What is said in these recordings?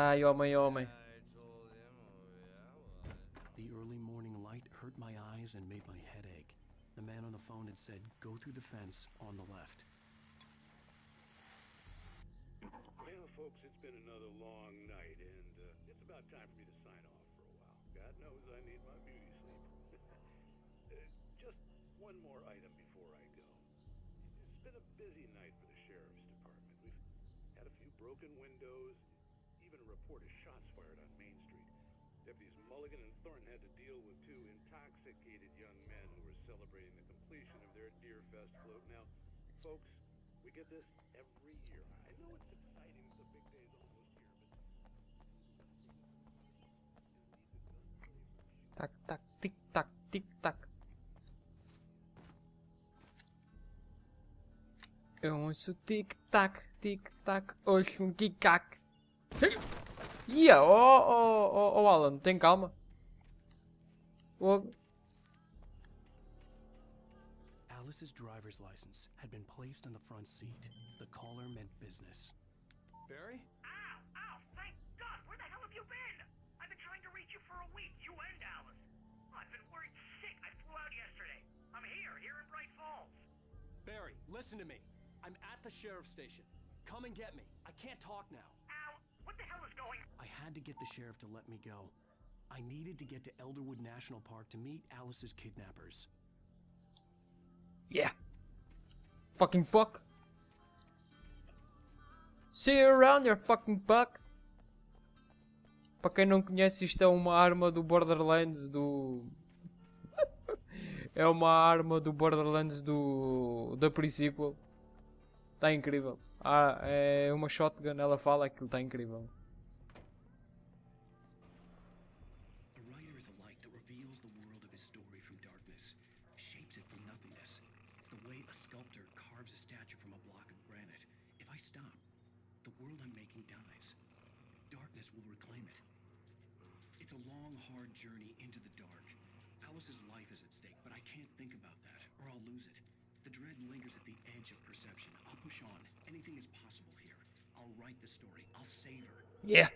Ai, homem, homem. The early morning light hurt my eyes and made my head ache. The man on the phone had said, go through the fence on the left. Well, folks, it's been another long night, and it's about time for me to sign off for a while. God knows I need my beauty sleep. Just one more item before I go. It's been a busy night for the sheriff's department. We've had a few broken windows, even a report of shots fired on Main Street. Deputies Mulligan and Thornton had to deal with two intoxicated young men who were celebrating the completion of their Deer Fest float. Now, folks, we get this every year. I know it's exciting, the big day's almost here, but... Tac, tac, tic, tac, tic, tac. Eu ouço tic-tac, tic-tac, ouço um tic-tac. Yeah, oh, Alan, tem calma. Alice's driver's license had been placed on the front seat. The caller meant business. Barry? Ow! Thank God! Where the hell have you been? I've been trying to reach you for a week, you and Alice. I've been worried sick. I flew out yesterday. I'm here in Bright Falls. Barry, listen to me. I'm at the sheriff's station. Come and get me. I can't talk now. Ow! What the hell is going on? I had to get the sheriff to let me go. I needed to get to Elderwood National Park to meet Alice's kidnappers. Yeah. Fucking fuck. See you around, you fucking buck. Para quem não conhece, isto é uma arma do Borderlands do... é uma arma do Borderlands da pre-sequel. Está incrível. É uma shotgun, ela fala que está incrível. A writer is a light that reveals the world of his story from darkness, shapes it from nothingness. The way a sculptor carves a statue from a block of granite. If I stop, the world I'm making dies. Darkness will reclaim it. It's a long, hard journey into the dark. Alice's life is at stake, but I can't think about that, or I'll lose it. The dread lingers at the edge of perception. I'll push on. Anything is possible here. I'll write the story. I'll save her. Yeah!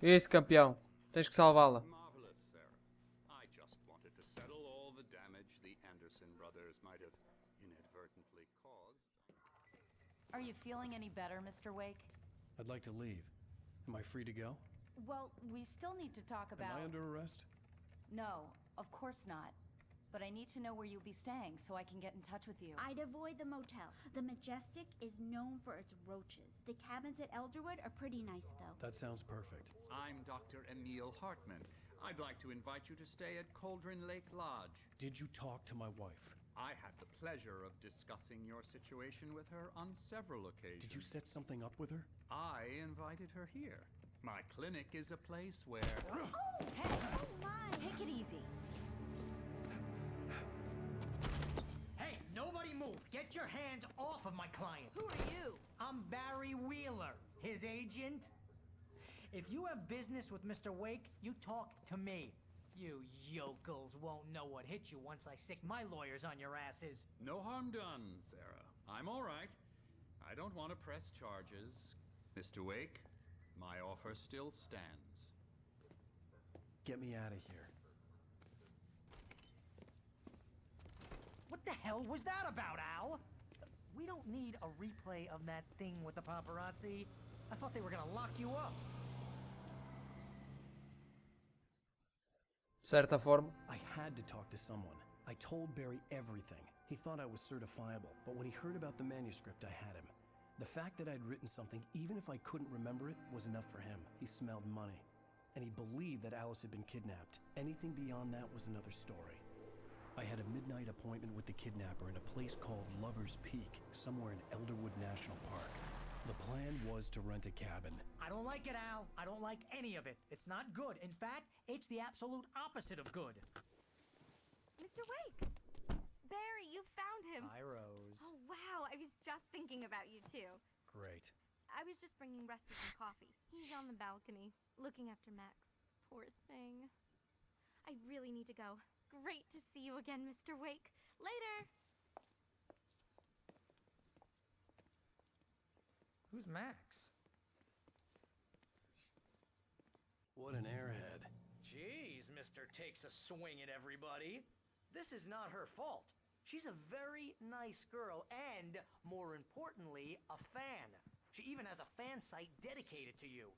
Esse campeão. Tens que salvá-la. Marvelous, Sarah. I just wanted to settle all the damage the Anderson brothers might have inadvertently caused. Are you feeling any better, Mr. Wake? I'd like to leave. Am I free to go? Well, we still need to talk about... Am I under arrest? No, of course not. But I need to know where you'll be staying so I can get in touch with you. I'd avoid the motel. The Majestic is known for its roaches. The cabins at Elderwood are pretty nice, though. That sounds perfect. I'm Dr. Emil Hartman. I'd like to invite you to stay at Cauldron Lake Lodge. Did you talk to my wife? I had the pleasure of discussing your situation with her on several occasions. Did you set something up with her? I invited her here. My clinic is a place where... Oh, hey! Oh my! Take it easy. Hey, nobody move! Get your hands off of my client! Who are you? I'm Barry Wheeler, his agent. If you have business with Mr. Wake, you talk to me. You yokels won't know what hit you once I sick my lawyers on your asses. No harm done, Sarah. I'm all right. I don't want to press charges. Mr. Wake, my offer still stands. Get me out of here. What the hell was that about, Al? We don't need a replay of that thing with the paparazzi. I thought they were gonna lock you up. Certa forma. I had to talk to someone. I told Barry everything. He thought I was certifiable, but when he heard about the manuscript, I had him. The fact that I'd written something, even if I couldn't remember it, was enough for him. He smelled money. And he believed that Alice had been kidnapped. Anything beyond that was another story. I had a midnight appointment with the kidnapper in a place called Lover's Peak, somewhere in Elderwood National Park. The plan was to rent a cabin. I don't like it, Al. I don't like any of it. It's not good. In fact, it's the absolute opposite of good. Mr. Wake! Barry, you found him! Hi, Rose. Oh, wow. I was just thinking about you, too. Great. I was just bringing Rusty some coffee. He's on the balcony, looking after Max. Poor thing. I really need to go. Great to see you again, Mr. Wake. Later! Who's Max? sister takes a swing at everybody. This is not her fault. She's a very nice girl and, more importantly, a fan. She even has a fan site dedicated to you.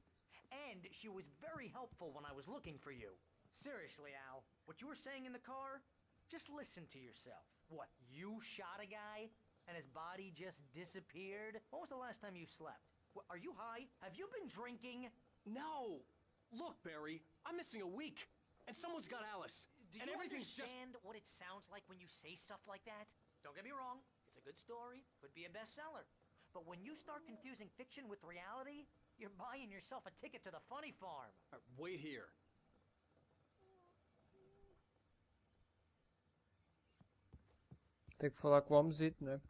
And she was very helpful when I was looking for you. Seriously, Al, what you were saying in the car? Just listen to yourself. What, you shot a guy and his body just disappeared? When was the last time you slept? What, are you high? Have you been drinking? No! Look, Barry, I'm missing a week, and someone's got Alice. Do and you everything's understand what it sounds like when you say stuff like that? Don't get me wrong, it's a good story, could be a bestseller. But when you start confusing fiction with reality, you're buying yourself a ticket to the funny farm. Wait here. Tenho que falar com o homozito, não é?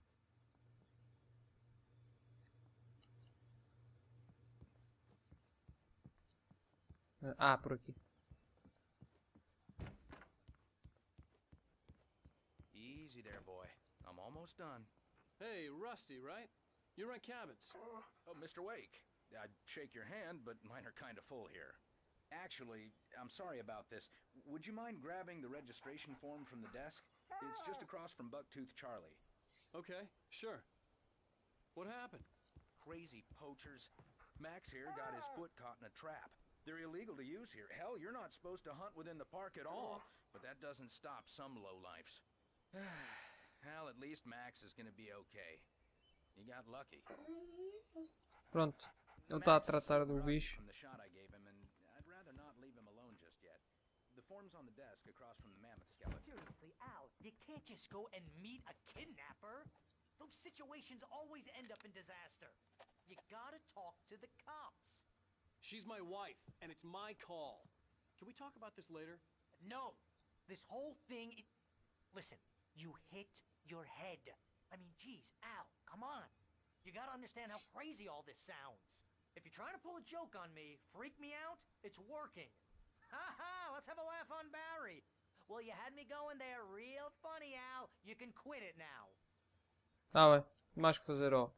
Ah, por aqui. Easy there, boy. I'm almost done. Hey, Rusty, right? You rent cabins. Oh, Mr. Wake. I'd shake your hand, but mine are kind of full here. Actually, I'm sorry about this. Would you mind grabbing the registration form from the desk? It's just across from Bucktooth Charlie. Okay, sure. What happened? Crazy poachers. Max here got his foot caught in a trap. They're illegal to use here. Hell, you're not supposed to hunt within the park at all. But that doesn't stop some lowlifes. Well, at least Max is gonna be okay. He got lucky. Pronto. Ele está a tratar do bicho. From the shot I gave him, and I'd rather not leave him alone just yet. The form's on the desk across from the mammoth skeleton. Seriously, Al, you can't just go and meet a kidnapper. Those situations always end up in disaster. You gotta talk to the cops. She's my wife, and it's my call. Can we talk about this later? No, this whole thing Listen, you hit your head. I mean, geez, Al, come on. You gotta understand how crazy all this sounds. If you're trying to pull a joke on me, freak me out, it's working. Ha ha, let's have a laugh on Barry. Well, you had me going there real funny, Al. You can quit it now. Ah, ué. Mais que fazer, ó.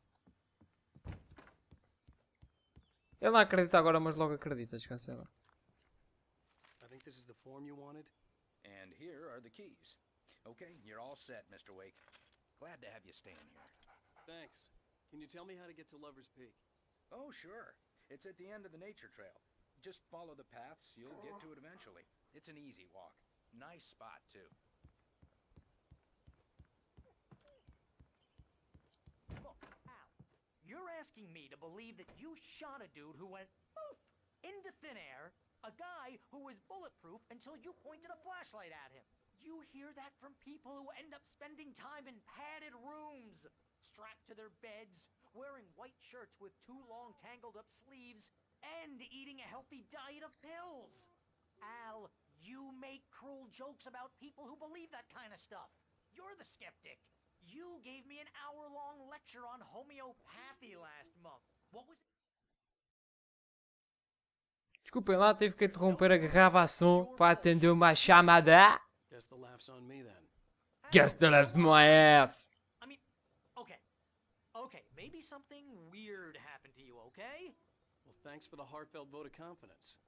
Ele não acredita agora, mas logo acredita. Descansa lá. I think this is the form you wanted. And here are the keys. Okay, you're all set, Mr. Wake. Glad to have you staying here. Thanks. Can you tell me how to get to Lover's Peak? Oh, sure. It's at the end of the nature trail. Just follow the paths, you'll get to it eventually. It's an easy walk. Nice spot, too. Look, Al, you're asking me to believe that you shot a dude who went poof into thin air, a guy who was bulletproof until you pointed a flashlight at him. You hear that from people who end up spending time in padded rooms, strapped to their beds, wearing white shirts with too long tangled up sleeves, and eating a healthy diet of pills. Al, you make cruel jokes about people who believe that kind of stuff. You're the skeptic. You gave me an hour-long lecture on homeopathy last month. What was it? Desculpem lá, tive que interromper a gravação para atender uma chamada. Guess the laugh's on me then. Guess that left my ass. I mean, okay, maybe something weird happened to you, okay? Well, thanks for the heartfelt vote of confidence.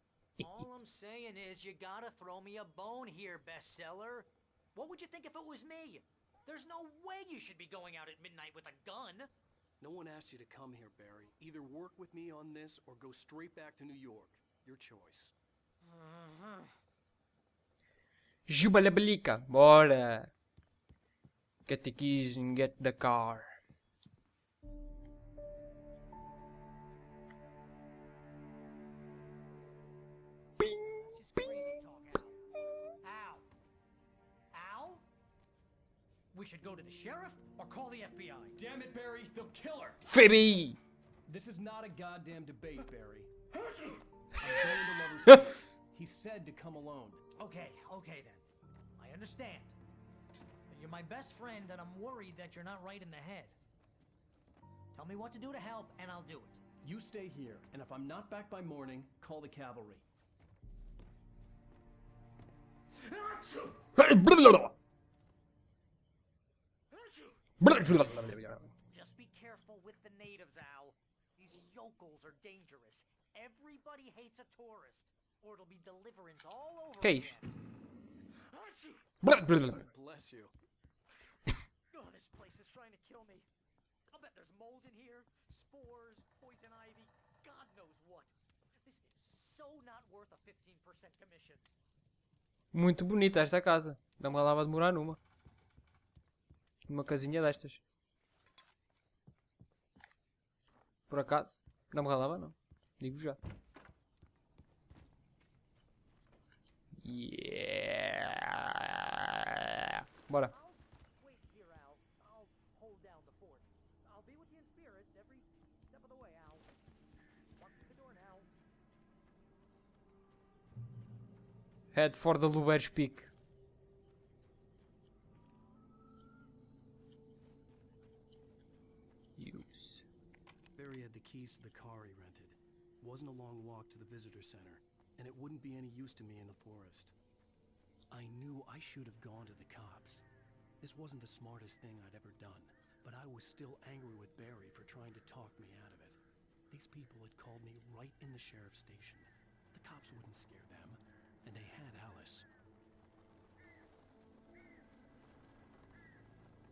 All I'm saying is you gotta throw me a bone here, bestseller. What would you think if it was me? There's no way you should be going out at midnight with a gun. No one asked you to come here, Barry. Either work with me on this or go straight back to New York. Your choice. Jubalabalika, bora. Get the keys and get the car. Al? We should go to the sheriff or call the FBI. Damn it, Barry, they'll kill her! Phoebe! This is not a goddamn debate, Barry. I'm going to Lover's Peak. He said to come alone. Okay then. I understand. You're my best friend and I'm worried that you're not right in the head. Tell me what to do to help and I'll do it. You stay here, and if I'm not back by morning, call the cavalry. Just be careful with the natives, Al. These yokels are dangerous. Everybody hates a tourist. or it'll be deliverance all over Que é isto? Bless you. Oh, this place is trying to kill me. I'll bet there's mold in here, spores, poison ivy, God knows what. This is so not worth a 15% commission. Muito bonita esta casa. Não me lá vai demorar numa. Uma casinha destas. Por acaso. Não me ralava não. Digo já. Yeah. Bora. Wait here, Al. I'll hold down the fort. I'll be with you in spirit every step of the way, Al. Walk through the door now. Head for the Luber's Peak. Use. Barry had the keys to the car he rented. Wasn't a long walk to the visitor center, and it wouldn't be any use to me in the forest. I knew I should have gone to the cops. This wasn't the smartest thing I'd ever done, but I was still angry with Barry for trying to talk me out of it. These people had called me right in the sheriff's station. The cops wouldn't scare them, and they had Alice.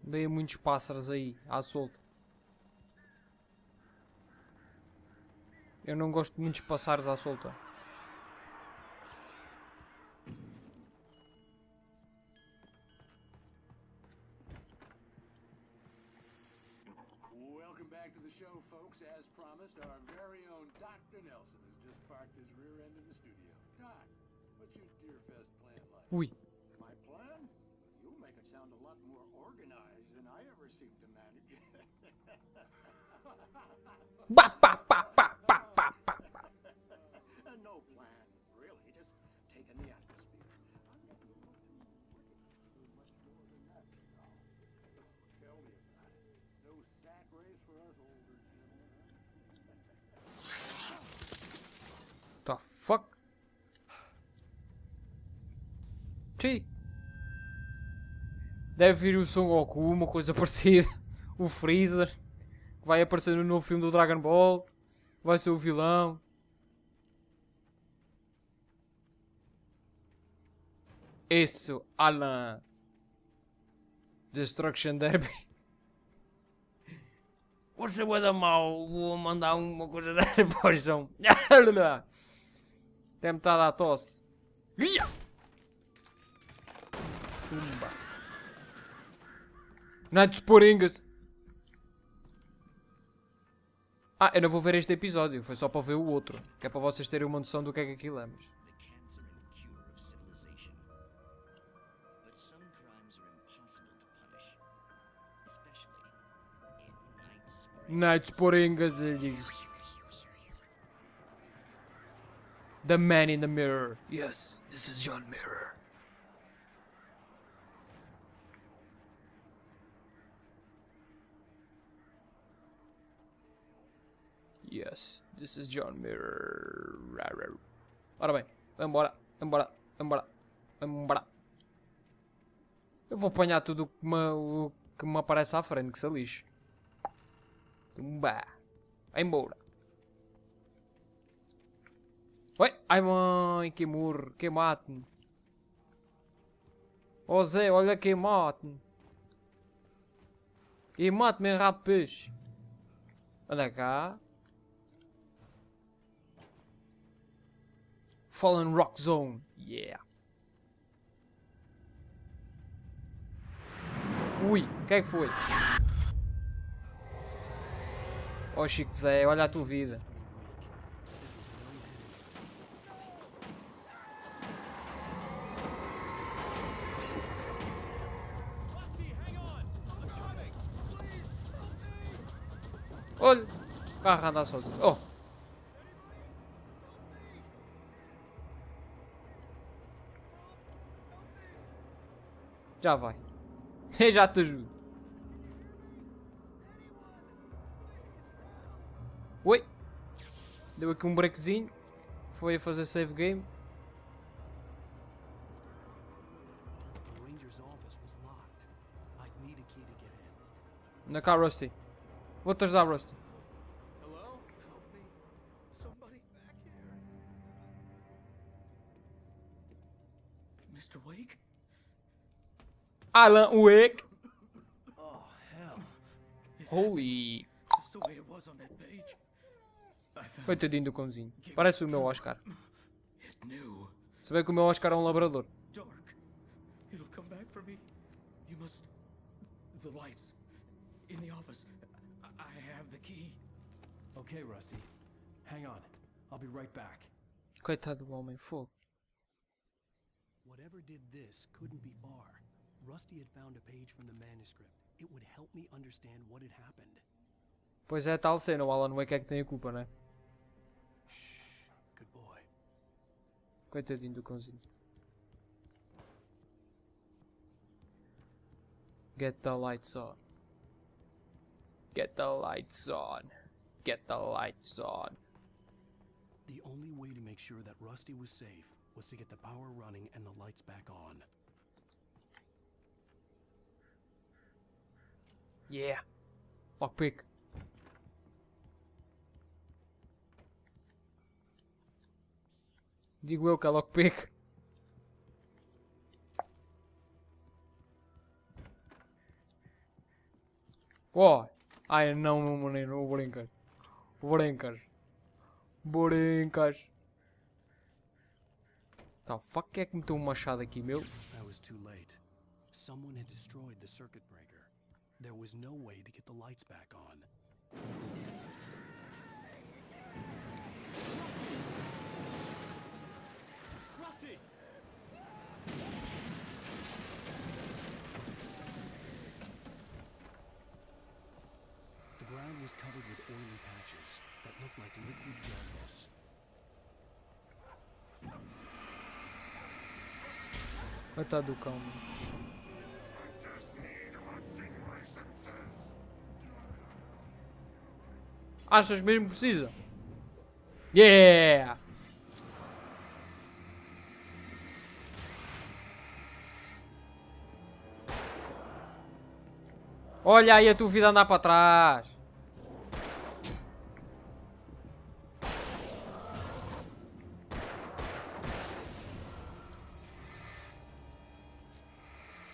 Dei muitos pássaros aí, à solta. Eu não gosto de muitos pássaros à solta. Welcome back to the show, folks. As promised, our very own Dr. Nelson has just parked his rear end in the studio. Doc, what's your Deerfest plan like? Ui. My plan? You make it sound a lot more organized than I ever seem to manage. Ba, ba, ba, ba, ba, ba, ba. No plan, really. Just taking the atmosphere. I'm not too much more than that, now. Tell me about it. No sack race for us older gentlemen, huh? The fuck? Sim. Deve vir o Son Goku, uma coisa parecida. O Freezer. Que vai aparecer no novo filme do Dragon Ball. Vai ser o vilão. Isso, Alan. Destruction Derby. Força bué da mal. Vou mandar uma coisa dessa para o chão. Até metade à tosse. Pumba. Nights Poringas. Ah, eu não vou ver este episódio. Foi só para ver o outro. Que é para vocês terem uma noção do que é que aquilo é. Mas... The cancer and cure of civilization. But some crimes are impossible to punish, especially in Nights Poringas. The man in the mirror. Yes, this is John Mirror. Yes, this is John Mirror. Ora bem, vambora, vambora, vambora, vambora. Eu vou apanhar tudo o que me aparece à frente, que se lixe. Tumba. Vai embora. Oi, ai mãe, que morre, que mate-me. Ó Zé, olha que mate-me. E mate-me, rapaz. Olha cá. Fallen Rock Zone. Yeah. Ui, o que é que foi? Oh Chico Zé, olha a tua vida. Olha, o carro anda sozinho. Oh. Já vai. Eu já te ajudo. Oi. Deu aqui um breakzinho. Foi a fazer save game. Na cá, Rusty. Vou-te ajudar, Rusty. Mr. Wake? Alan Wake. Oh, hell. Holy. Just the way it was on that page. I found Coitadinho do cãozinho. Parece o meu Oscar. it new. Se bem que o meu Oscar é um labrador. Dark. It'll come back for me. You must... The lights. In the office. I have the key. Okay, Rusty. Hang on. I'll be right back. Coitado do homem, fogo. Whatever did this couldn't be far. Rusty had found a page from the manuscript. It would help me understand what had happened. Pois é, tal cena, o Alan Wake é que tem a culpa, né? Shh. Good boy. Coitadinho do cãozinho. Get the lights on. Get the lights on. Get the lights on. The only way to make sure that Rusty was safe was to get the power running and the lights back on. Yeah. Lockpick. Digo eu que é lockpick. Oh! Ai não, menino, não brincas. Brincas. Brincas. Tá, fuck é que meteu um machado aqui, meu? I was too late. Someone had destroyed the circuit breaker. There was no way to get the lights back on. Rusty! The ground was covered with oily patches that looked like liquid darkness. Coitado do cão, mano. Achas mesmo que precisa? Yeah! Olha aí a tua vida andar para trás.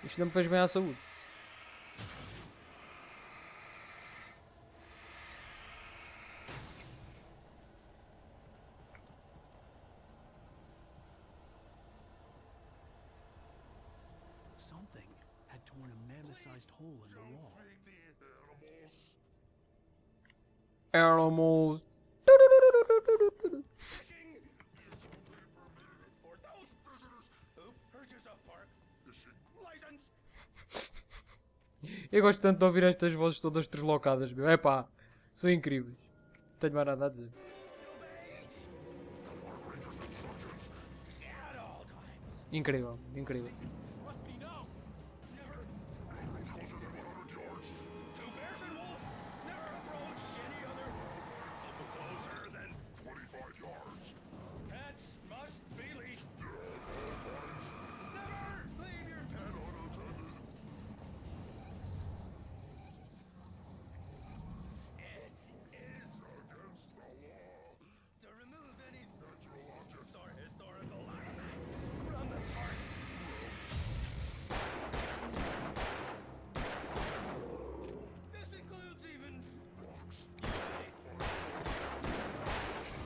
Isto não me fez bem à saúde. Something had torn a mammoth-sized hole in the wall. Animals. Eu gosto tanto de ouvir estas vozes todas tresloucadas, meu. Epá, são incríveis. Não tenho mais nada a dizer. Incrível, incrível.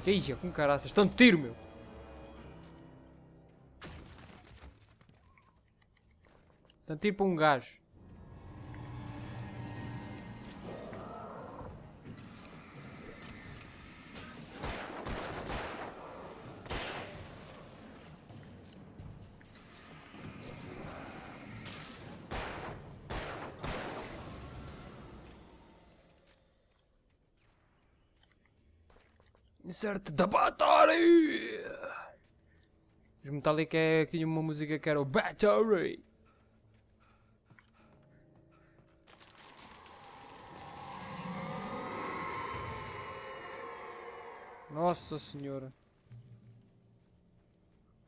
Que isso, com caraças, estão de tiro, meu. Estão de tiro para um gajo. Insert da battery! Os Metallica é que tinham uma música que era o Battery. Nossa senhora.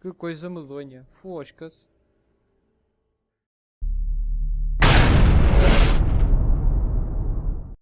Que coisa medonha. Fosca-se.